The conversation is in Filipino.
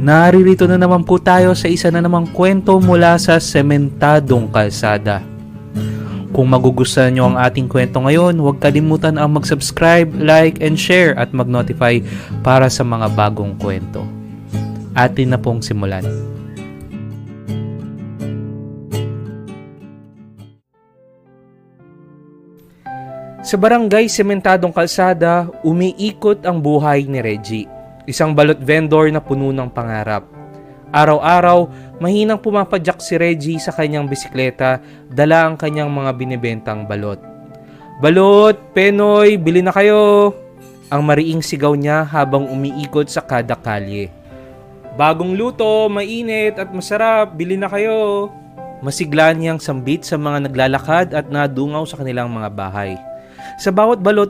Naririto na naman po tayo sa isa na namang kwento mula sa sementadong kalsada. Kung magugustuhan nyo ang ating kwento ngayon, huwag kalimutan ang mag-subscribe, like, and share at mag-notify para sa mga bagong kwento. Atin na pong simulan. Sa barangay Sementadong Kalsada, umiikot ang buhay ni Reggie, isang balot vendor na puno ng pangarap. Araw-araw, mahinang pumapadyak si Reggie sa kanyang bisikleta, dala ang kanyang mga binibentang balot. "Balot, Penoy, bili na kayo!" Ang mariing sigaw niya habang umiikot sa kada kalye. "Bagong luto, mainit at masarap, bili na kayo!" Masigla niyang sambit sa mga naglalakad at nadungaw sa kanilang mga bahay. Sa bawat balot